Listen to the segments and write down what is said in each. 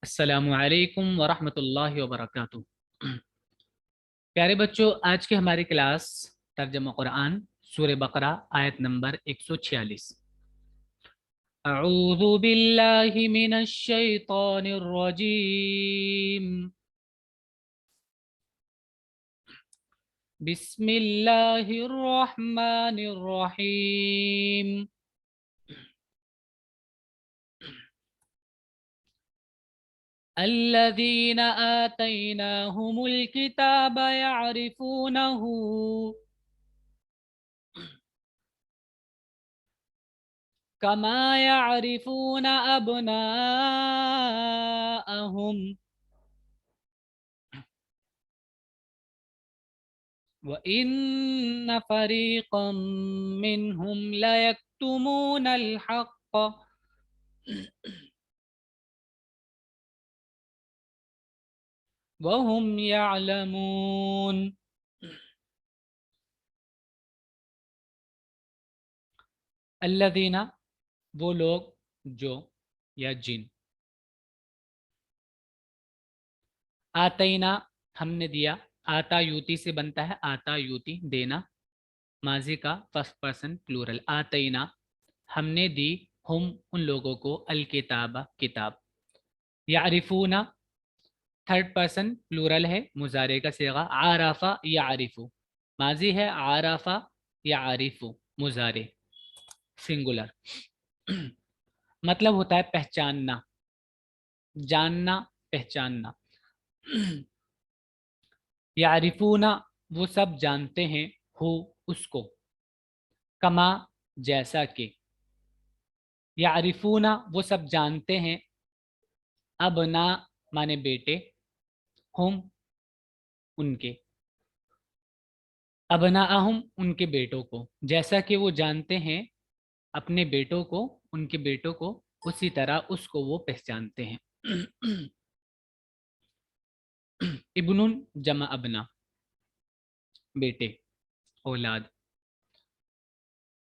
अस्सलामु अलैकुम वरहमतुल्लाहि वबरकातुह। प्यारे बच्चों, आज की हमारी क्लास तर्जुमा कुरान सूरह बकरा आयत नंबर 146। अऊज़ु बिल्लाहि मिनश शैतानिर रजीम। बिस्मिल्लाहिर रहमानिर रहीम। الذين آتيناهم الكتاب يعرفونه كما يعرفون أبناءهم وإن فريقا منهم ليكتمون الحق وهم يعلمون۔ الذین وہ لوگ جو یا جن آتینا ہم نے دیا، آتا یوتی سے بنتا ہے، آتا یوتی دینا، ماضی کا فرسٹ پرسن پلورل، آتینا ہم نے دی، ہم ان لوگوں کو، الکتاب کتاب، یعرفون تھرڈ پرسن پلورل ہے، مضارع کا صیغہ، عارفہ یعرفو ماضی ہے، عارفہ یعرفو مضارع سنگولر مطلب ہوتا ہے پہچاننا، جاننا، پہچاننا۔ یعرفون وہ سب جانتے ہیں، ہو اس کو، کما جیسا کہ، یعرفون وہ سب جانتے ہیں، ابنا مانے بیٹے، ہم ان کے، ابناہم ان کے بیٹوں کو، جیسا کہ وہ جانتے ہیں اپنے بیٹوں کو، ان کے بیٹوں کو، اسی طرح اس کو وہ پہچانتے ہیں۔ ابن جمع ابنا بیٹے، اولاد۔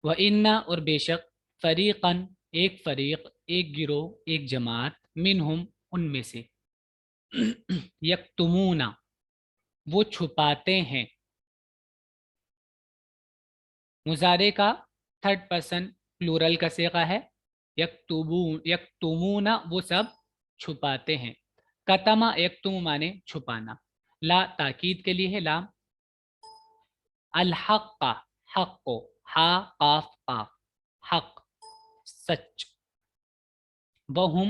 وَإِنَّ اور بے شک، فریقاً ایک فریق، ایک گروہ، ایک جماعت، منہم ان میں سے، یکتمون وہ چھپاتے ہیں، مضارع کا تھرڈ پرسن پلورل کا صیغہ ہے، یکتمون وہ سب چھپاتے ہیں، کتما یکتم مانے چھپانا، لا تاکید کے لیے ہے لام، الحق حق کو، ہا قاف قاف حق سچ، وہم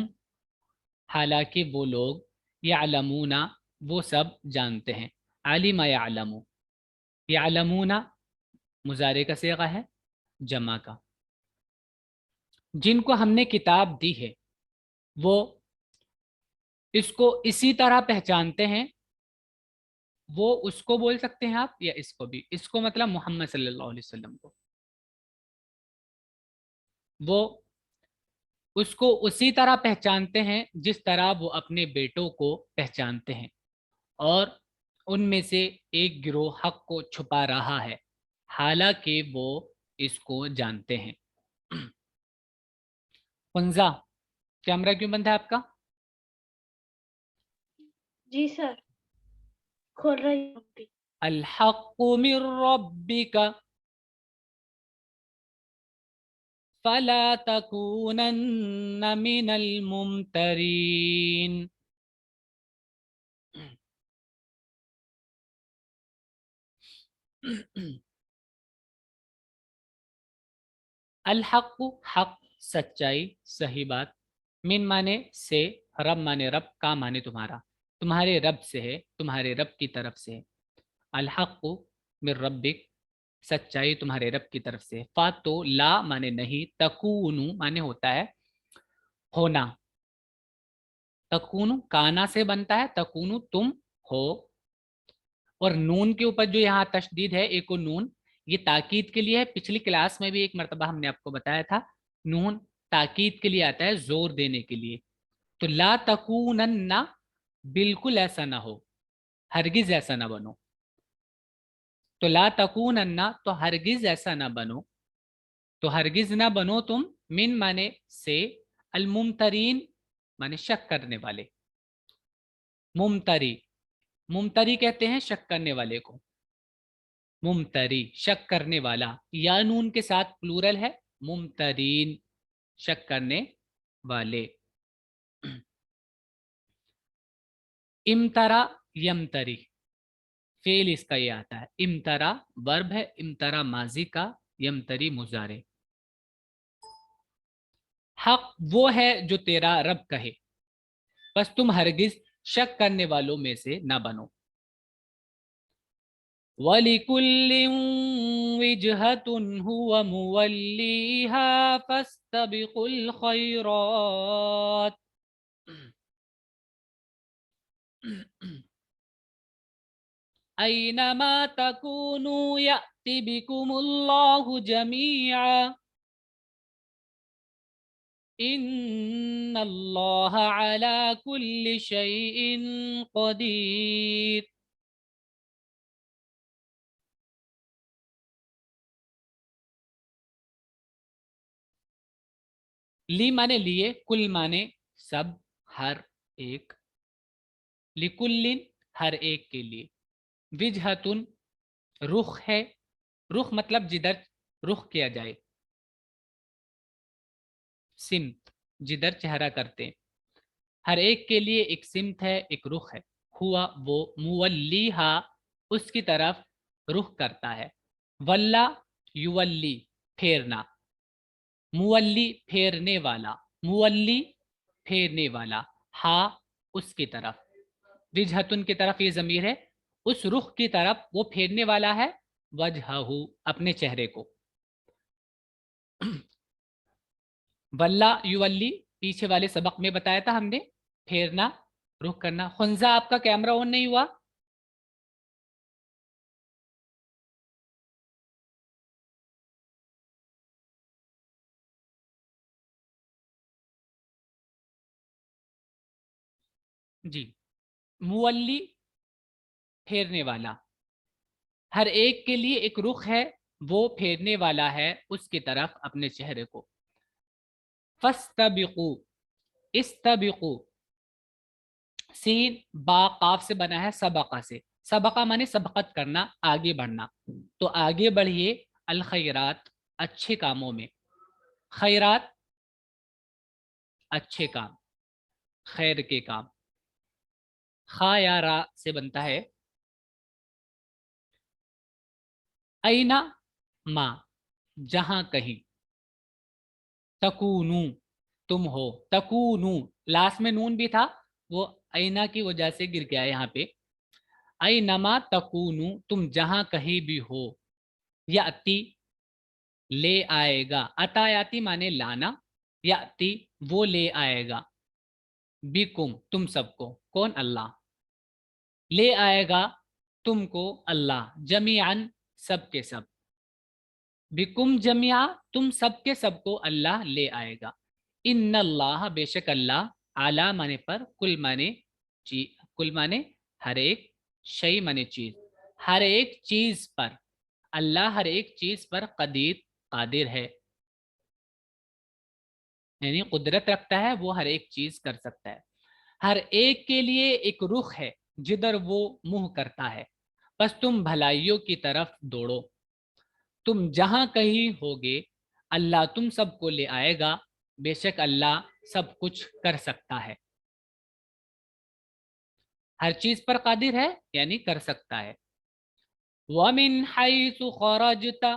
حالانکہ وہ لوگ، یعلمون وہ سب جانتے ہیں، علم یعلم، یعلمون مضارع کا صیغہ ہے جمع کا، جن کو ہم نے کتاب دی ہے وہ اس کو اسی طرح پہچانتے ہیں، وہ اس کو بول سکتے ہیں آپ، یا اس کو بھی، اس کو مطلب محمد صلی اللہ علیہ وسلم کو، وہ اس کو اسی طرح پہچانتے ہیں جس طرح وہ اپنے بیٹوں کو پہچانتے ہیں، اور ان میں سے ایک گروہ حق کو چھپا رہا ہے حالانکہ وہ اس کو جانتے ہیں۔ حنزہ کیمرہ کیوں بند ہے آپ کا؟ جی سر کھول رہی ہوں ابھی۔ الحق من ربک فلا تکونن من الممترین۔ الحق حق سچائی، صحیح بات، من مانے سے، رب مانے رب، کا مانے تمہارا، تمہارے رب سے ہے، تمہارے رب کی طرف سے ہے، الحق من ربک سچائی تمہارے رب کی طرف سے، فاتو لا مانے نہیں، تکونو مانے ہوتا ہے ہونا، تکونو کانا سے بنتا ہے، تکونو تم ہو، اور نون کے اوپر جو یہاں تشدید ہے، ایک نون، یہ تاکید کے لیے ہے، پچھلی کلاس میں بھی ایک مرتبہ ہم نے آپ کو بتایا تھا، نون تاکید کے لیے آتا ہے، زور دینے کے لیے، تو لا تکونن بالکل ایسا نہ ہو، ہرگز ایسا نہ بنو، تو لا تکونن تو ہرگز ایسا نہ بنو، تو ہرگز نہ بنو تم، من مانے سے، الممترین مانے شک کرنے والے، मुमतरी, मुमतरी कहते हैं शक करने वाले को, मुमतरी शक करने वाला, या नून के साथ प्लूरल है, मुमतरीन शक करने वाले। इमतरा यमतरी, फेल इसका ये आता है। इमतरा वर्ब है, इमतरा माजी का, यमतरी मुजारे। हक वो है जो तेरा रब कहे, बस तुम हरगिज शक करने वालों में से ना बनो। वलिकुल्लिन विजहतुन हुवा मुवल्लीहा फस्तबिकुल खैरात। ऐनमा तकूनु यअति बिकुमुल्लाहु जमीआ इन्नल्लाह अला कुल्लि शैइन कदीर। ली माने लिए, कुल माने सब, हर एक, लिकुल्लिन हर एक के लिए, विजहतुन रुख है, रुख मतलब जिधर रुख किया जाए, सिमत जिधर चेहरा करते हैं, हर एक के लिए एक सिमत है, एक रुख है। हुआ वो, मुवल्लीहा उसकी तरफ रुख करता है, वल्ला युवल्ली फेरना, मुवल्ली फेरने वाला, मुवल्ली फेरने वाला, हा उसकी तरफ, विजहतुन की तरफ ये जमीर है, उस रुख की तरफ वो फेरने वाला है, वजहहू अपने चेहरे को। वल्ला युवल्ली पीछे वाले सबक में बताया था हमने, फेरना रुख करना। खुंजा आपका कैमरा ऑन नहीं हुआ? जी, मुवल्ली फेरने वाला, हर एक के लिए एक रुख है, वो फेरने वाला है उसकी तरफ अपने चेहरे को। फस्तबिकू, इस्तबिकू सीन बा काफ से बना है, सबका से, सबका माने सबकत करना, आगे बढ़ना, तो आगे बढ़िए, अल खैरात अच्छे कामों में, खैरात अच्छे काम, खैर के काम। खा या रा से बनता है। ऐना मा जहां कहीं, तकूनू तुम हो, तकूनू लास्ट में नून भी था, वो ऐना की वजह से गिर गया यहाँ पे। ऐनमा तकूनू तुम जहां कहीं भी हो, याति ले आएगा, अतायाती माने लाना, याति वो ले आएगा, बिकुम तुम सबको, कौन? अल्लाह, ले आएगा तुमको अल्लाह, जमीअन सब के सब, बिकुम जमिया तुम सबके सबको अल्लाह ले आएगा। इन्नल्लाह बेशक अल्लाह, आला माने पर, कुल माने चीज, कुल माने हर एक, शई माने चीज, हर एक चीज पर, अल्लाह हर एक चीज पर कदीर कादिर है, यानी कुदरत रखता है, वो हर एक चीज कर सकता है। हर एक के लिए एक रुख है जिधर वो मुंह करता है, बस तुम भलाइयों की तरफ दौड़ो, तुम जहां कहीं होगे अल्लाह तुम सबको ले आएगा, बेशक अल्लाह सब कुछ कर सकता है, हर चीज पर कादिर है यानी कर सकता है। वमिन हैसु खरजता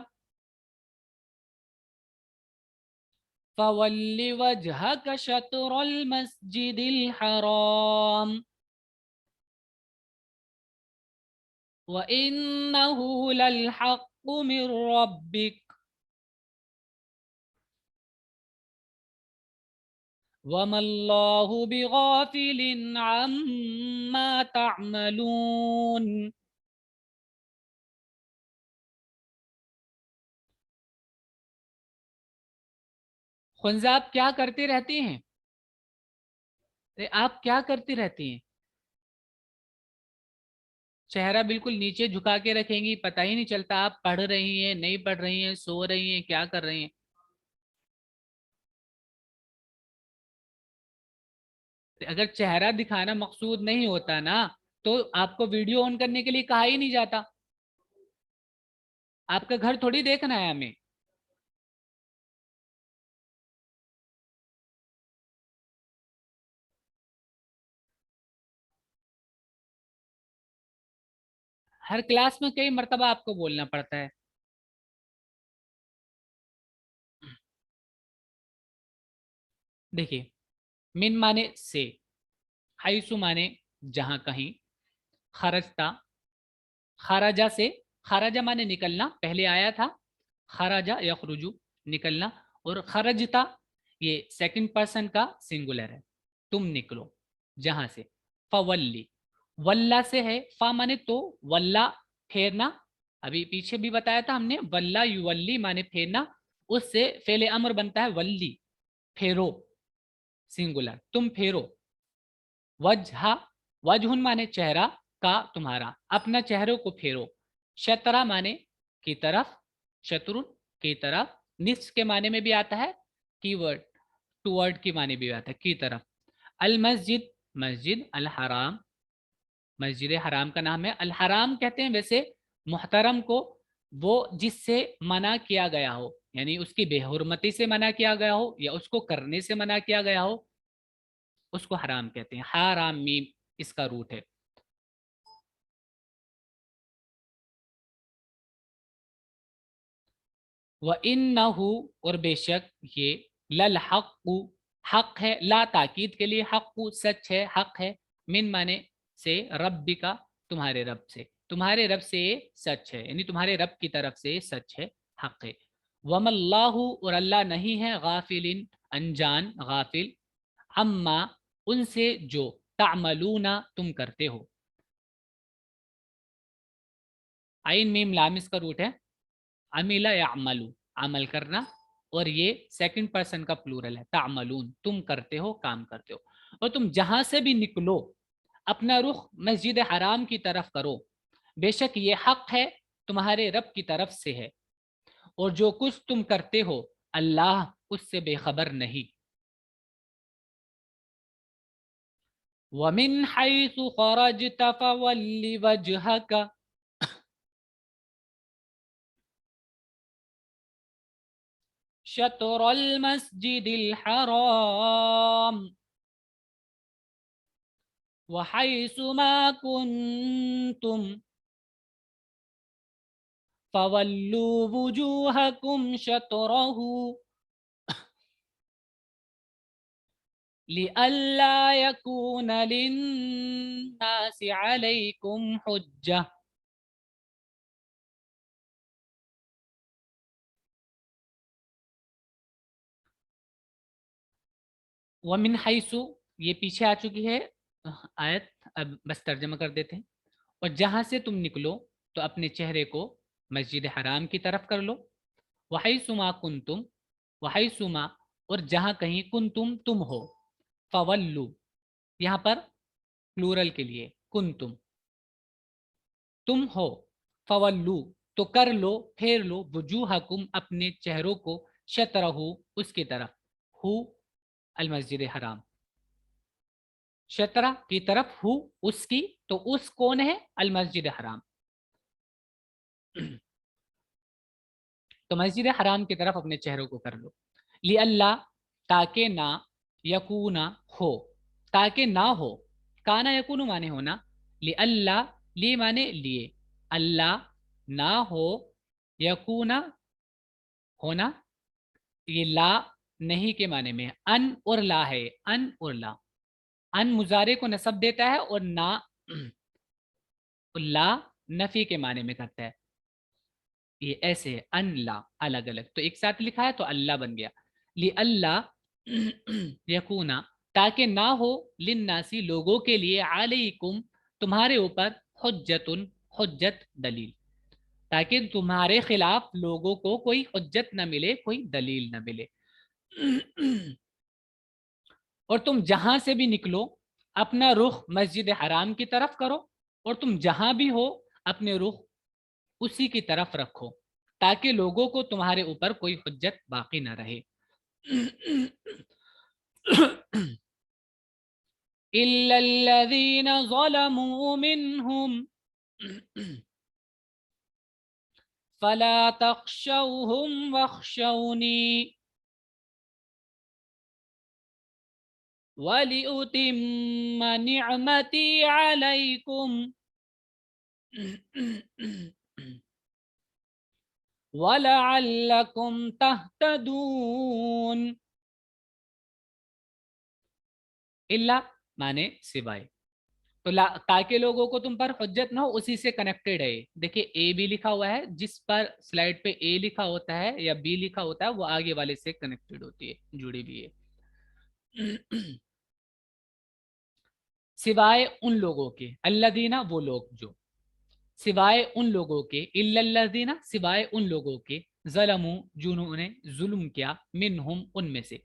फवल्लि वजहक शत्रल मस्जिदिल हराम व इन्नहु लल हक्कु मिर रब्बिक वमल्लाहु बिगाफिलिन अम्मा तअमलून। खुंजा आप क्या करती रहती हैं? अरे आप क्या करती रहती हैं? चेहरा बिल्कुल नीचे झुका के रखेंगी, पता ही नहीं चलता आप पढ़ रही हैं, नहीं पढ़ रही हैं, सो रही हैं, क्या कर रही हैं। अगर चेहरा दिखाना मकसूद नहीं होता ना तो आपको वीडियो ऑन करने के लिए कहा ही नहीं जाता। आपका घर थोड़ी देखना है हमें। हर क्लास में कई मर्तबा आपको बोलना पड़ता है। देखिए, मिन माने से, हाइसु माने जहां कहीं, खरजता, खराजा से, खराजा माने निकलना, पहले आया था खराजा यखरुजु निकलना, और खरजता ये सेकंड पर्सन का सिंगुलर है, तुम निकलो जहां से। फवल्ली, वल्ला से है, फा माने तो, वल्ला फेरना, अभी पीछे भी बताया था हमने, वल्ला युवल्ली माने फेरना, उससे फेले अमर बनता है वल्ली, फेरो, सिंगुलर, तुम फेरो। वजहा, वजहुन माने चेहरा, का तुम्हारा, अपना चेहरों को फेरो। शतरा माने की तरफ, शत्रुन की तरफ, निस के माने में भी आता है, कीवर्ड टूवर्ड की माने भी आता है, की तरफ। अल मस्जिद, मस्जिद, अल हराम, मस्जिद हराम का नाम है। अल हराम कहते हैं वैसे मुहतरम को वो जिससे मना किया गया हो, यानी उसकी बेहुरमती से मना किया गया हो या उसको करने से मना किया गया हो, उसको हराम कहते हैं। हाराम मीम इसका रूट है। व इन्नहु, और बेशक ये, लल हक़्क़ु, हक है, ला ताकीद के लिए, हक़्क़ु सच है, हक है, मिन माने से, रब्बी का तुम्हारे रब से, तुम्हारे रब से ये सच है, यानी तुम्हारे रब की तरफ से सच है, हक है। वमल्लाहु, और अल्लाह नहीं है, गाफिलिन अनजान, गाफिल, अम्मा उनसे जो, तामलूना तुम करते हो। आइन मीम लाम इसका रूट है, अमिला या अमलू, अमल करना, और ये सेकंड पर्सन का प्लूरल है, तामलून तुम करते हो, काम करते हो। और तुम जहां से भी निकलो अपना रुख मस्जिद हराम की तरफ करो, बेशक ये हक है तुम्हारे रब की तरफ से है, और जो कुछ तुम करते हो अल्लाह उससे बेखबर नहीं। वमिन हैसु खरजत फवल्लि वजहक, शत्रल मस्जिदिल हराम वहैसु मा कुंतुम फवल्लू वुजूहकुम शत्रहु लिअल्ला यकून लिन्नासि अलैकुम हुज्जा। वमिन हैसु, ये पीछे आ चुकी है आयत, अब बस तर्जमा कर देते हैं। और जहां से तुम निकलो तो अपने चेहरे को मस्जिद हराम की तरफ कर लो। वहैसुमा कुंतुम, वहैसुमा और जहां कहीं, कुंतुम तुम हो, फवल्लु यहाँ पर प्लूरल के लिए, कुंतुम तुम हो, फवल्लु तो कर लो, फेर लो, वजूहकुम अपने चेहरों को, शतरहु उसकी तरफ, हु अल मस्जिद हराम, शतरा की तरफ, हु उसकी, तो उस कौन है, अल मस्जिद हराम। तो मस्जिद हराम की तरफ अपने चेहरों को कर लो। ली अल्लाह, ताके ना, यकूना हो, ताके ना हो, काना यकूनु माने होना, ली अल्लाह, ली माने लिए, अल्लाह ना हो, यकूना होना, ये ला नहीं के माने में है, अन और ला है, अन और ला, अन मुजारे को नसब देता है और ना ला नफी के माने में करता है। ये ऐसे है, अन ला अलग अलग, तो एक साथ लिखा है तो अल्लाह बन गया। ली अल्लाह यकूना, ताकि ना हो, लिन्नासी लोगों के लिए, अलैकुम तुम्हारे ऊपर, हुज्जतुन हुज्जत दलील, ताकि तुम्हारे खिलाफ लोगों को कोई हुज्जत न मिले, कोई दलील न मिले। और तुम जहां से भी निकलो अपना रुख मस्जिद हराम की तरफ करो, और तुम जहां भी हो अपने रुख उसी की तरफ रखो, ताकि लोगों को तुम्हारे ऊपर कोई हुज्जत बाकी ना रहे। इल्ला अल्लज़ीना ज़लमू मिनहुम फला तख्शौहुम वख्शौनी वलिउतिम्म निअमती अलैकुम वलअल्लकुम तहतदून। इल्ला माने सिवाय, तो ताकि लोगों को तुम पर हुज्जत ना हो, उसी से कनेक्टेड है ये। देखिए ए भी लिखा हुआ है, जिस पर स्लाइड पे ए लिखा होता है या बी लिखा होता है वो आगे वाले से कनेक्टेड होती है, जुड़ी भी है। सिवाय उन लोगों के, अल्लदीना वो लोग जो, सिवाय उन लोगों के, इल्लल्लज़ीना सिवाय उन लोगों के, ज़लमू जिन्होंने जुल्म किया, मिनहुम उनमें से,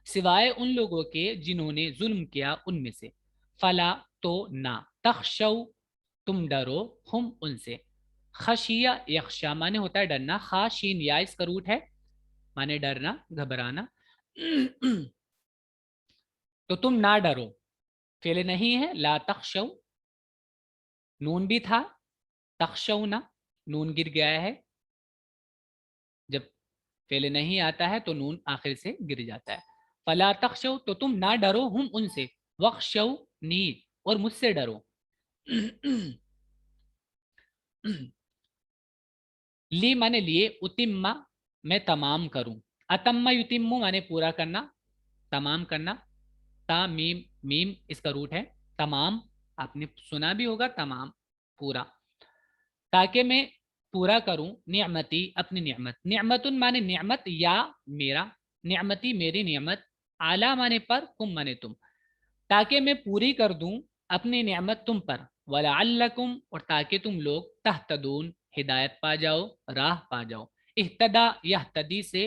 सिवाय उन लोगों के जिन्होंने जुल्म किया उनमें से, फला तो ना, तख्शौ तुम डरो, हम उनसे, खशिया यख्शा माने होता है डरना, खाशीन या इसका रूट है माने डरना घबराना। तो तुम ना डरो, फेले नहीं है, ला तख्शौ नून भी था, तख्शौना नून गिर गया है, जब फेले नहीं आता है तो नून आखिर से गिर जाता है। फला तख्शौ तो तुम ना डरो, हम उनसे, वख्शौ नी और मुझसे डरो। ली माने लिए, उतिम्मा मैं तमाम करूं, अतम्मा युतिम्मु माने पूरा करना, तमाम करना, ता मीम मीम इसका रूट है, तमाम आपने सुना भी होगा, तमाम पूरा, ताकि मैं पूरा करूं, नियमती अपनी नियमत, नियमतुन माने नियमत या मेरा, नियमती मेरी नियमत, आला माने पर, कुम माने तुम, ताकि मैं पूरी कर दूं अपनी नियमत तुम पर, वलअल्लकुम और ताकि तुम लोग, तहतदून हिदायत पा जाओ, राह पा जाओ। इह्तदा यहतदी से,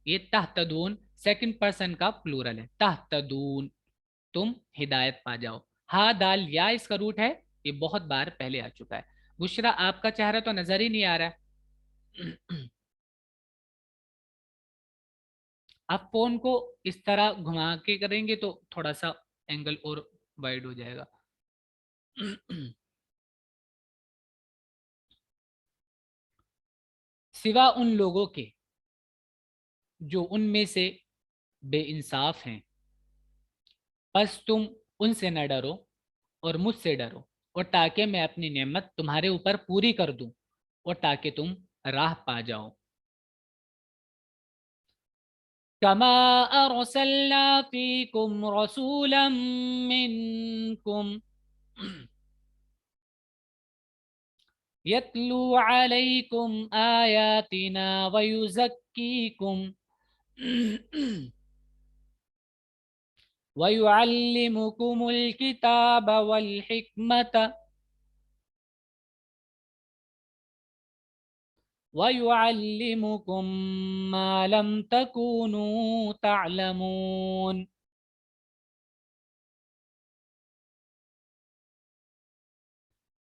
ये तहतदून सेकंड पर्सन का प्लूरल है, तहतदून तुम हिदायत पा जाओ। हा दाल या इसका रूट है, ये बहुत बार पहले आ चुका है। बुशरा आपका चेहरा तो नजर ही नहीं आ रहा है। आप फोन को इस तरह घुमा के करेंगे तो थोड़ा सा एंगल और वाइड हो जाएगा। सिवा उन लोगों के जो उनमें से बेइंसाफ हैं, बस तुम उनसे न डरो और मुझसे डरो, और ताकि मैं अपनी नेमत तुम्हारे ऊपर पूरी कर दूं और ताकि तुम राह पा जाओ। कमा अरसलना फीकुम रसूलन मिनकुम यतलू अलैकुम आयातिना वयुज़क्कीकुम वयुअल्लिमुकुमुल किताब वल हिकमत वयुअल्लिमुकुम मा लम तकूनू तअलमून।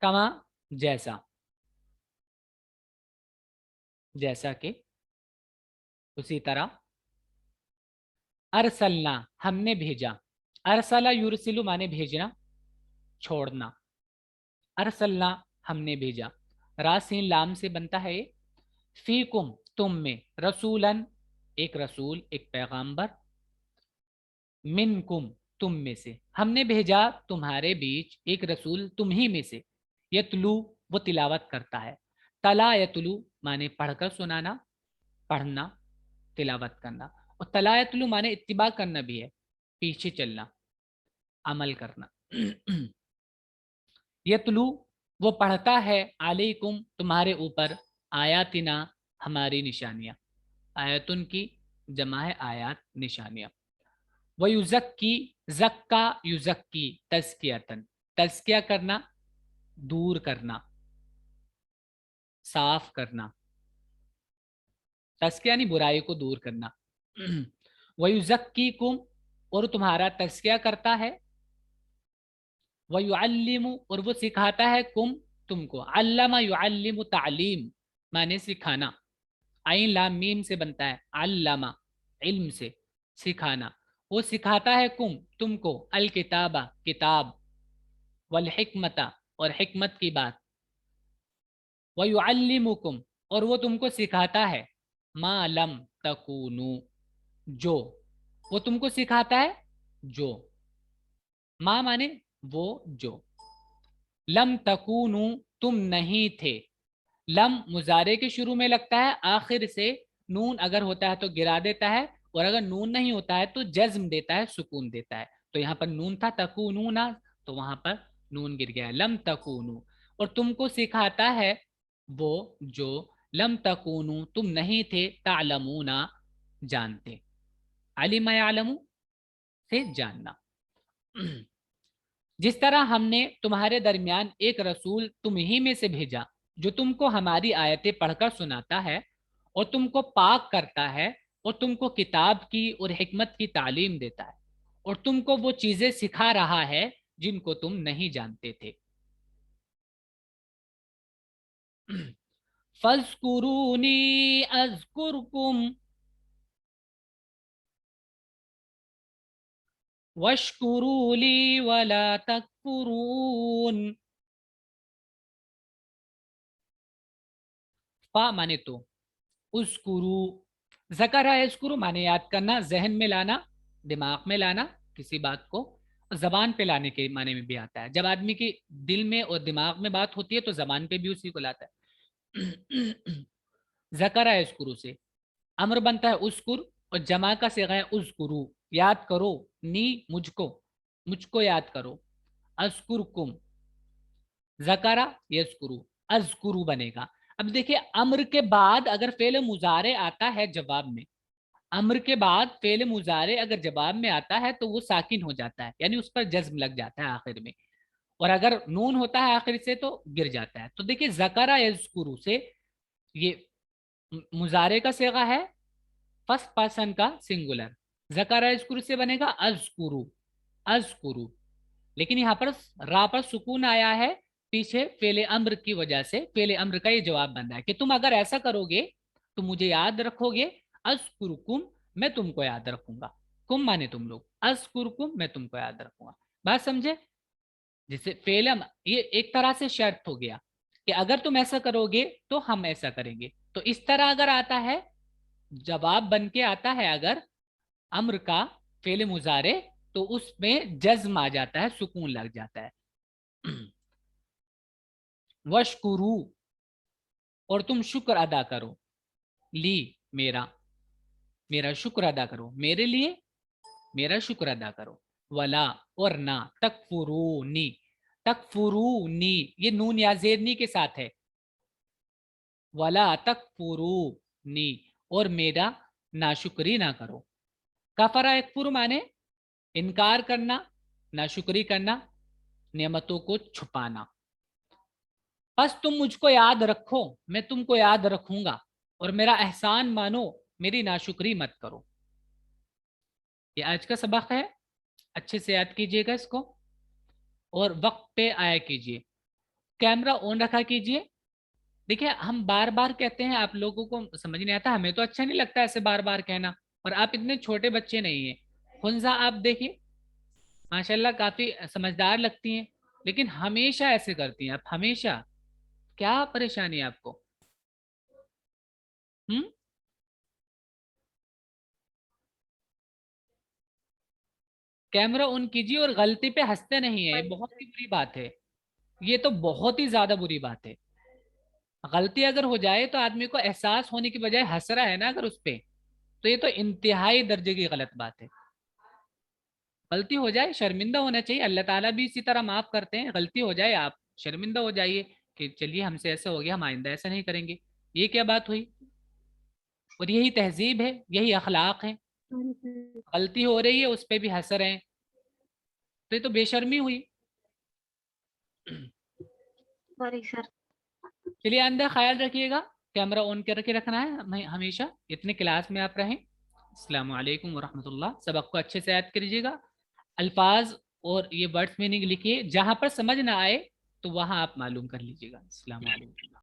कमा जैसा, जैसा कि, उसी तरह, अरसलना हमने भेजा, अरसला युरसिलु माने भेजना छोड़ना, अरसलना हमने भेजा, रासीन लाम से बनता है ये, फीकुम तुम में, रसूलन एक रसूल एक पैगंबर, मिनकुम तुम में से, हमने भेजा तुम्हारे बीच एक रसूल तुम ही में से, यतलू वो तिलावत करता है, तला यतलू माने पढ़कर सुनाना, पढ़ना, तिलावत करना, और तला यतलू माने इत्तिबा करना भी है, पीछे चलना, अमल करना। यतलू वो पढ़ता है, अलैकुम तुम्हारे ऊपर, आयातिना हमारी निशानियां, आयतुन की जमा है आयात निशानियां, वो युजक्की जक्का युजक्की तज़कियतन तज़किया करना, दूर करना, साफ करना, तज़किया यानी बुराई को दूर करना। वो युजक्कीकुम और तुम्हारा तज़किया करता है, वो युअल्लिमु और वो सिखाता है, कुम तुमको, अल्लमा युअल्लिमु तालीम माने सिखाना, आइन लाम मीम से बनता है, अल्लमा इल्म से सिखाना, वो सिखाता है तुमको अल किताबा किताब, वल हिकमता और हिकमत की बात, व युअल्लिमुकुम और वो तुमको सिखाता है मा लम तकूनु जो, वो तुमको सिखाता है जो, मा माने वो जो, लम तकूनु तुम नहीं थे। लम मुजारे के शुरू में लगता है, आखिर से नून अगर होता है तो गिरा देता है, और अगर नून नहीं होता है तो जज्म देता है, सुकून देता है। तो यहाँ पर नून था तकूनू ना, तो वहां पर नून गिर गया, लम तकूनू। और तुमको सिखाता है वो जो, लम तकूनू तुम नहीं थे, तालमूना जानते, अलिमा यालमू से जानना। जिस तरह हमने तुम्हारे दरमियान एक रसूल तुम ही में से भेजा जो तुमको हमारी आयतें पढ़कर सुनाता है और तुमको पाक करता है और तुमको किताब की और हिकमत की तालीम देता है और तुमको वो चीजें सिखा रहा है जिनको तुम नहीं जानते थे। फज़्कुरूनी अज़्कुरकुम वश्कुरूली वला तकफुरून। फा माने तो, उस्कुरू, ज़करा यज़कुरू माने याद करना, जहन में लाना, दिमाग में लाना किसी बात को, जबान पे लाने के माने में भी आता है। जब आदमी की दिल में और दिमाग में बात होती है तो जबान पे भी उसी को लाता है। ज़करा यज़कुरू से अमर बनता है उस्कुर, और जमा का सिगा है उज़कुरू, याद करो, नी मुझको, मुझको याद करो, अज़कुरकुम, ज़करा यज़कुरू, अज़कुरू बनेगा। अब देखिए अम्र के बाद अगर फेल मुजारे आता है जवाब में, अम्र के बाद फेल मुजारे अगर जवाब में आता है तो वो साकिन हो जाता है, यानी उस पर जज्म लग जाता है आखिर में, और अगर नून होता है आखिर से तो गिर जाता है। तो देखिए ज़करा यज़कुरू से ये मुजारे का सेगा है, फर्स्ट पर्सन का सिंगुलर, ज़करा यज़कुरू से बनेगा अज़कुरू, अज़कुरू। लेकिन यहाँ पर रा पर सुकून आया है, पीछे फेले अम्र की वजह से फेले अम्र का ये जवाब बन रहा है कि तुम अगर ऐसा करोगे तो मुझे याद रखोगे, अज़कुरुकुम मैं तुमको याद रखूंगा, कुम माने तुम लोग, अज़कुरुकुम मैं तुमको याद रखूंगा। बात समझे? जैसे फेलम ये एक तरह से शर्त हो गया कि अगर तुम ऐसा करोगे तो हम ऐसा करेंगे। तो इस तरह अगर आता है, जवाब बन के आता है अगर अम्र का फेले मुजारे, तो उसमें जज्म आ जाता है, सुकून लग जाता है। वशकुरू और तुम शुक्र अदा करो, ली मेरा, मेरा शुक्र अदा करो, मेरे लिए मेरा शुक्र अदा करो, वला और ना तकफुरूनी, तकफुरूनी ये नून या जेरनी के साथ है, वला तकफुरूनी और मेरा नाशुक्री ना करो। कफरा यकफुर माने इनकार करना, नाशुक्री करना, नेमतों को छुपाना। बस तुम मुझको याद रखो, मैं तुमको याद रखूंगा, और मेरा एहसान मानो, मेरी नाशुक्री मत करो। ये आज का सबक है, अच्छे से याद कीजिएगा इसको और वक्त पे आया कीजिए। कैमरा ऑन रखा कीजिए। देखिए हम बार बार कहते हैं, आप लोगों को समझ नहीं आता, हमें तो अच्छा नहीं लगता ऐसे बार बार कहना, और आप इतने छोटे बच्चे नहीं हैं। हुंजा आप देखिए माशाल्लाह काफी समझदार लगती हैं, लेकिन हमेशा ऐसे करती हैं आप, हमेशा। क्या परेशानी है आपको? हम्म। कैमरा ऑन कीजिए और गलती पे हंसते नहीं है, ये बहुत ही बुरी बात है, ये तो बहुत ही ज्यादा बुरी बात है। गलती अगर हो जाए तो आदमी को एहसास होने की बजाय हंस रहा है ना अगर उस पे, तो ये तो इंतहाई दर्जे की गलत बात है। गलती हो जाए शर्मिंदा होना चाहिए, अल्लाह ताला भी इसी तरह माफ करते हैं। गलती हो जाए आप शर्मिंदा हो जाइए कि चलिए हमसे ऐसा हो गया, हम आइंदा ऐसा नहीं करेंगे। ये क्या बात हुई? और यही तहजीब है, यही अखलाक है। गलती हो रही है उस पर भी हंस रहे हैं, तो ये तो बेशर्मी हुई। Sorry sir. चलिए अंदर ख्याल रखिएगा, कैमरा ऑन करके रखना है हमेशा, इतने क्लास में आप रहें। अस्सलाम वालेकुम वरहमतुल्लाह। सबक को अच्छे से याद करिएगा, अल्फाज और ये वर्ड्स मीनिंग लिखिए, जहां पर समझ ना आए तो वहां आप मालूम कर लीजिएगा। अस्सलाम वालेकुम।